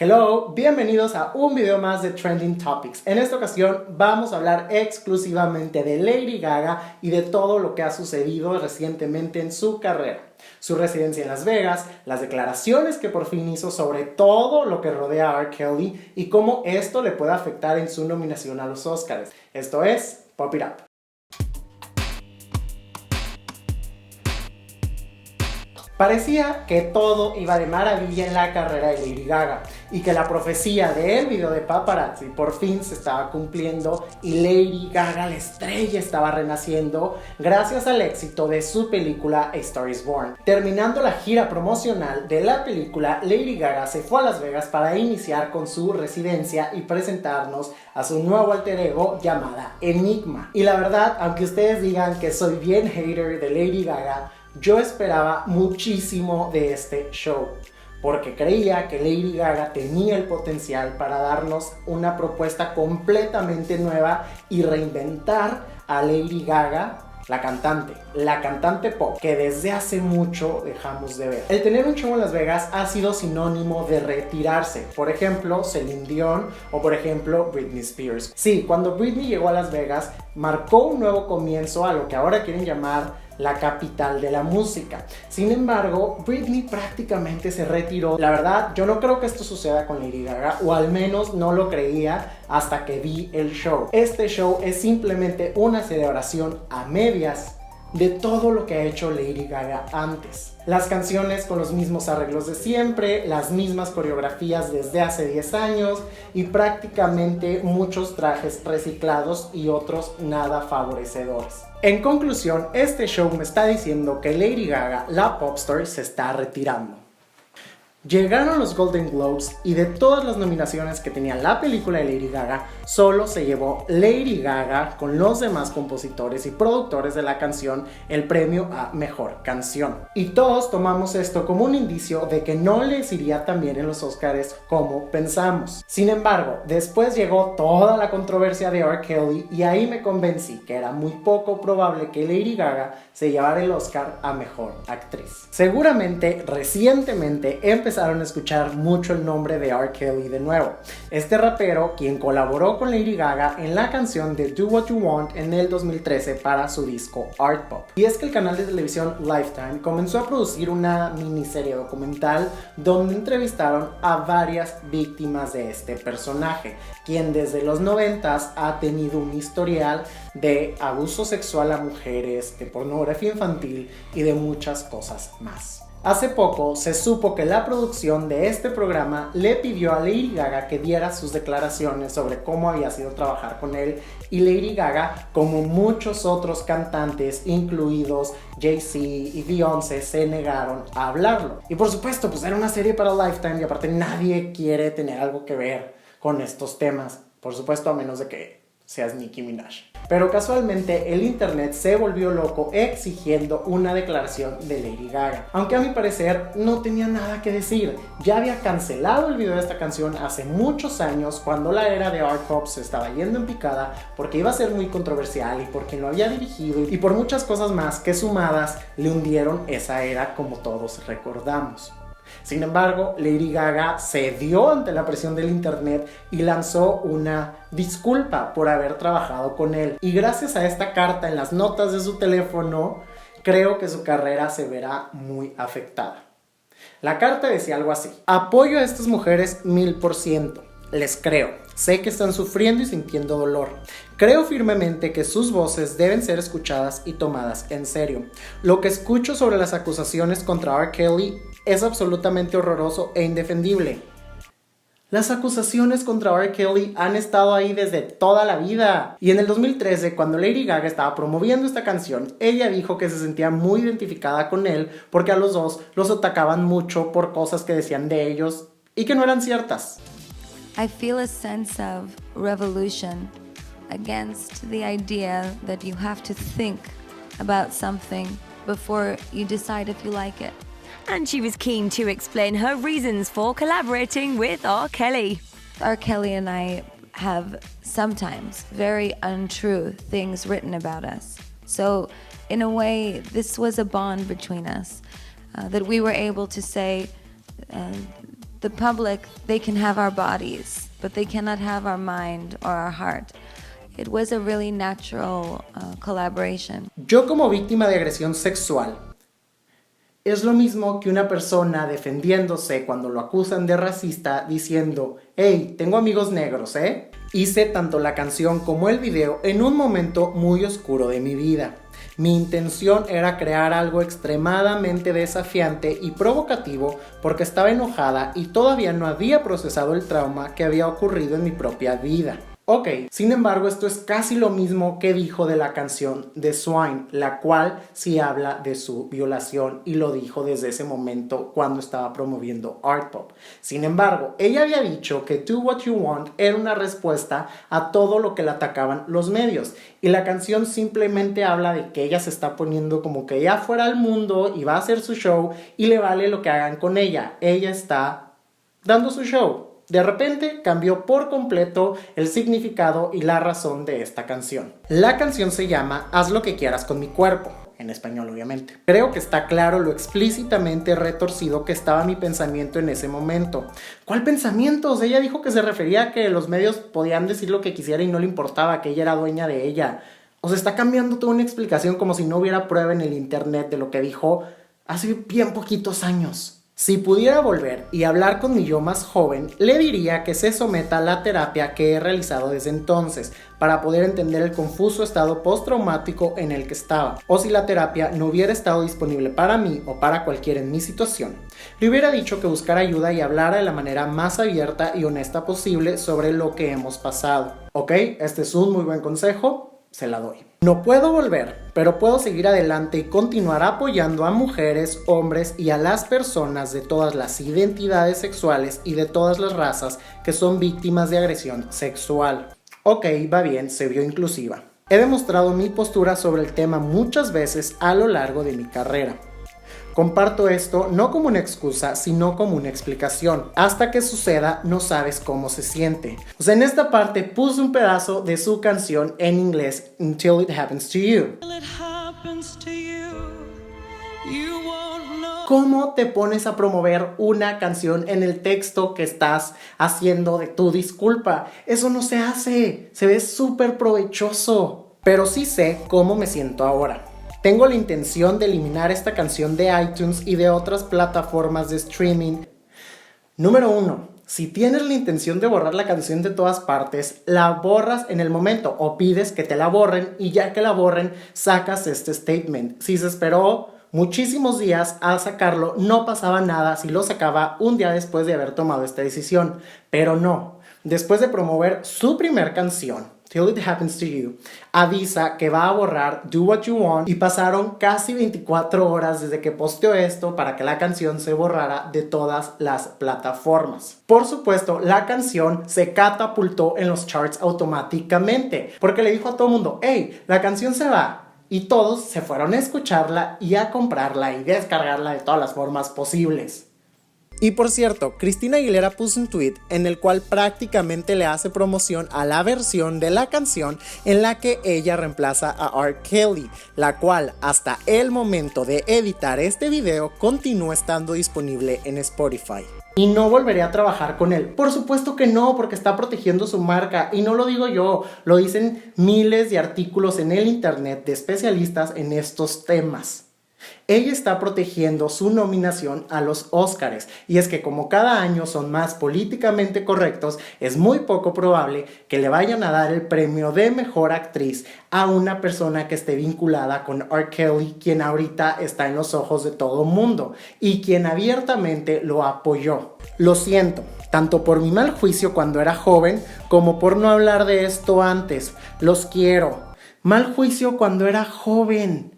Hello, bienvenidos a un video más de Trending Topics. En esta ocasión vamos a hablar exclusivamente de Lady Gaga y de todo lo que ha sucedido recientemente en su carrera. Su residencia en Las Vegas, las declaraciones que por fin hizo sobre todo lo que rodea a R. Kelly y cómo esto le puede afectar en su nominación a los Oscars. Esto es Pop It Up. Parecía que todo iba de maravilla en la carrera de Lady Gaga y que la profecía del video de Paparazzi por fin se estaba cumpliendo y Lady Gaga, la estrella, estaba renaciendo gracias al éxito de su película A Star Is Born. Terminando la gira promocional de la película, Lady Gaga se fue a Las Vegas para iniciar con su residencia y presentarnos a su nuevo alter ego llamada Enigma. Y la verdad, aunque ustedes digan que soy bien hater de Lady Gaga, yo esperaba muchísimo de este show, porque creía que Lady Gaga tenía el potencial para darnos una propuesta completamente nueva y reinventar a Lady Gaga, la cantante pop, que desde hace mucho dejamos de ver. El tener un show en Las Vegas ha sido sinónimo de retirarse. Por ejemplo, Celine Dion o por ejemplo Britney Spears. Sí, cuando Britney llegó a Las Vegas, marcó un nuevo comienzo a lo que ahora quieren llamar la capital de la música. Sin embargo, Britney prácticamente se retiró. La verdad, yo no creo que esto suceda con Lady Gaga, o al menos no lo creía hasta que vi el show. Este show es simplemente una celebración a medias de todo lo que ha hecho Lady Gaga antes. Las canciones con los mismos arreglos de siempre, las mismas coreografías desde hace 10 años y prácticamente muchos trajes reciclados y otros nada favorecedores. En conclusión, este show me está diciendo que Lady Gaga, la popstar, se está retirando. Llegaron los Golden Globes y de todas las nominaciones que tenía la película de Lady Gaga, solo se llevó Lady Gaga con los demás compositores y productores de la canción el premio a Mejor Canción. Y todos tomamos esto como un indicio de que no les iría tan bien en los Oscars como pensamos. Sin embargo, después llegó toda la controversia de R. Kelly y ahí me convencí que era muy poco probable que Lady Gaga se llevara el Oscar a Mejor Actriz. Seguramente, recientemente empezaron a escuchar mucho el nombre de R. Kelly de nuevo. Este rapero, quien colaboró con Lady Gaga en la canción de Do What You Want en el 2013 para su disco Art Pop. Y es que el canal de televisión Lifetime comenzó a producir una miniserie documental donde entrevistaron a varias víctimas de este personaje, quien desde los 90s ha tenido un historial de abuso sexual a mujeres, de pornografía infantil y de muchas cosas más. Hace poco se supo que la producción de este programa le pidió a Lady Gaga que diera sus declaraciones sobre cómo había sido trabajar con él, y Lady Gaga, como muchos otros cantantes, incluidos Jay-Z y Beyoncé, se negaron a hablarlo. Y por supuesto, pues era una serie para Lifetime y aparte nadie quiere tener algo que ver con estos temas, por supuesto a menos de que seas Nicki Minaj. Pero casualmente el internet se volvió loco exigiendo una declaración de Lady Gaga, aunque a mi parecer no tenía nada que decir. Ya había cancelado el video de esta canción hace muchos años, cuando la era de art pop se estaba yendo en picada, porque iba a ser muy controversial y por quien lo había dirigido y por muchas cosas más que sumadas le hundieron esa era, como todos recordamos. Sin embargo, Lady Gaga cedió ante la presión del internet y lanzó una disculpa por haber trabajado con él. Y gracias a esta carta en las notas de su teléfono, creo que su carrera se verá muy afectada. La carta decía algo así: apoyo a estas mujeres 1000%. Les creo. Sé que están sufriendo y sintiendo dolor. Creo firmemente que sus voces deben ser escuchadas y tomadas en serio. Lo que escucho sobre las acusaciones contra R. Kelly es absolutamente horroroso e indefendible. Las acusaciones contra R. Kelly han estado ahí desde toda la vida. Y en el 2013, cuando Lady Gaga estaba promoviendo esta canción, ella dijo que se sentía muy identificada con él porque a los dos los atacaban mucho por cosas que decían de ellos y que no eran ciertas. I feel a sense of revolution against the idea that you have to think about something before you decide if you like it. And she was keen to explain her reasons for collaborating with R. Kelly. R. Kelly and I have sometimes very untrue things written about us. So in a way, this was a bond between us, that we were able to say The public, they can have our bodies, but they cannot have our mind or our heart. It was a really natural collaboration. Yo como víctima de agresión sexual, es lo mismo que una persona defendiéndose cuando lo acusan de racista diciendo, hey, tengo amigos negros, ¿eh? Hice tanto la canción como el video en un momento muy oscuro de mi vida. Mi intención era crear algo extremadamente desafiante y provocativo porque estaba enojada y todavía no había procesado el trauma que había ocurrido en mi propia vida. Ok, sin embargo, esto es casi lo mismo que dijo de la canción de Swine, la cual sí habla de su violación y lo dijo desde ese momento cuando estaba promoviendo Art Pop. Sin embargo, ella había dicho que Do What You Want era una respuesta a todo lo que le atacaban los medios y la canción simplemente habla de que ella se está poniendo como que ella fuera al mundo y va a hacer su show y le vale lo que hagan con ella. Ella está dando su show. De repente cambió por completo el significado y la razón de esta canción. La canción se llama Haz lo que quieras con mi cuerpo, en español obviamente. Creo que está claro lo explícitamente retorcido que estaba mi pensamiento en ese momento. ¿Cuál pensamiento? O sea, ella dijo que se refería a que los medios podían decir lo que quisiera y no le importaba, que ella era dueña de ella. O sea, está cambiando toda una explicación como si no hubiera prueba en el internet de lo que dijo hace bien poquitos años. Si pudiera volver y hablar con mi yo más joven, le diría que se someta a la terapia que he realizado desde entonces para poder entender el confuso estado postraumático en el que estaba. O si la terapia no hubiera estado disponible para mí o para cualquiera en mi situación, le hubiera dicho que buscara ayuda y hablara de la manera más abierta y honesta posible sobre lo que hemos pasado. Ok, este es un muy buen consejo. Se la doy. No puedo volver, pero puedo seguir adelante y continuar apoyando a mujeres, hombres y a las personas de todas las identidades sexuales y de todas las razas que son víctimas de agresión sexual. Ok, va bien, se vio inclusiva. He demostrado mi postura sobre el tema muchas veces a lo largo de mi carrera. Comparto esto no como una excusa, sino como una explicación. Hasta que suceda, no sabes cómo se siente. O sea, en esta parte puse un pedazo de su canción en inglés, Until It Happens to You. ¿Cómo te pones a promover una canción en el texto que estás haciendo de tu disculpa? Eso no se hace. Se ve súper provechoso. Pero sí sé cómo me siento ahora. Tengo la intención de eliminar esta canción de iTunes y de otras plataformas de streaming. Número 1. Si tienes la intención de borrar la canción de todas partes, la borras en el momento o pides que te la borren y ya que la borren, sacas este statement. Si se esperó muchísimos días al sacarlo, no pasaba nada si lo sacaba un día después de haber tomado esta decisión. Pero no. Después de promover su primer canción, Till It Happens to You, avisa que va a borrar Do What You Want y pasaron casi 24 horas desde que posteó esto para que la canción se borrara de todas las plataformas. Por supuesto, la canción se catapultó en los charts automáticamente porque le dijo a todo el mundo, hey, la canción se va. Y todos se fueron a escucharla y a comprarla y descargarla de todas las formas posibles. Y por cierto, Christina Aguilera puso un tweet en el cual prácticamente le hace promoción a la versión de la canción en la que ella reemplaza a R. Kelly, la cual hasta el momento de editar este video continúa estando disponible en Spotify. Y no volveré a trabajar con él. Por supuesto que no, porque está protegiendo su marca. Y no lo digo yo, lo dicen miles de artículos en el internet de especialistas en estos temas. Ella está protegiendo su nominación a los Óscares, y es que como cada año son más políticamente correctos, es muy poco probable que le vayan a dar el premio de mejor actriz a una persona que esté vinculada con R. Kelly, quien ahorita está en los ojos de todo el mundo y quien abiertamente lo apoyó. Lo siento, tanto por mi mal juicio cuando era joven como por no hablar de esto antes. Los quiero. Mal juicio cuando era joven.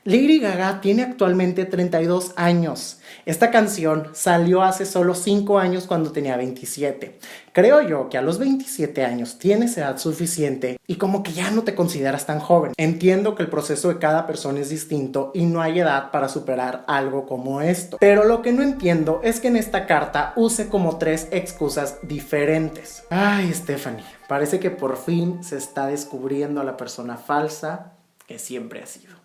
Lady Gaga tiene actualmente 32 años. Esta canción salió hace solo 5 años cuando tenía 27. Creo yo que a los 27 años tienes edad suficiente y como que ya no te consideras tan joven. Entiendo que el proceso de cada persona es distinto y no hay edad para superar algo como esto. Pero lo que no entiendo es que en esta carta use como 3 excusas diferentes. Ay, Stephanie, parece que por fin se está descubriendo a la persona falsa que siempre ha sido.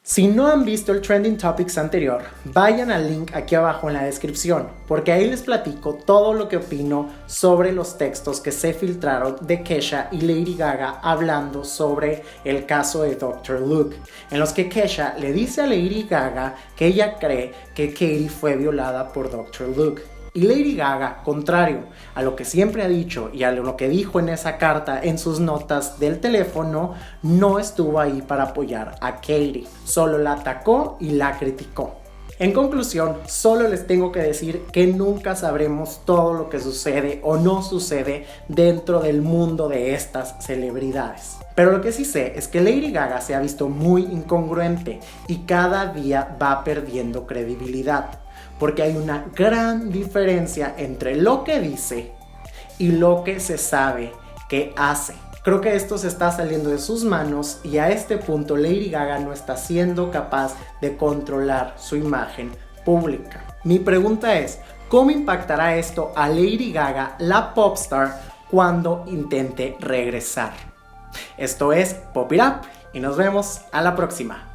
Si no han visto el Trending Topics anterior, vayan al link aquí abajo en la descripción, porque ahí les platico todo lo que opino sobre los textos que se filtraron de Kesha y Lady Gaga hablando sobre el caso de Dr. Luke, en los que Kesha le dice a Lady Gaga que ella cree que Katie fue violada por Dr. Luke. Y Lady Gaga, contrario a lo que siempre ha dicho y a lo que dijo en esa carta en sus notas del teléfono, no estuvo ahí para apoyar a Katie, solo la atacó y la criticó. En conclusión, solo les tengo que decir que nunca sabremos todo lo que sucede o no sucede dentro del mundo de estas celebridades. Pero lo que sí sé es que Lady Gaga se ha visto muy incongruente y cada día va perdiendo credibilidad, porque hay una gran diferencia entre lo que dice y lo que se sabe que hace. Creo que esto se está saliendo de sus manos y a este punto Lady Gaga no está siendo capaz de controlar su imagen pública. Mi pregunta es, ¿cómo impactará esto a Lady Gaga, la popstar, cuando intente regresar? Esto es Pop It Up y nos vemos a la próxima.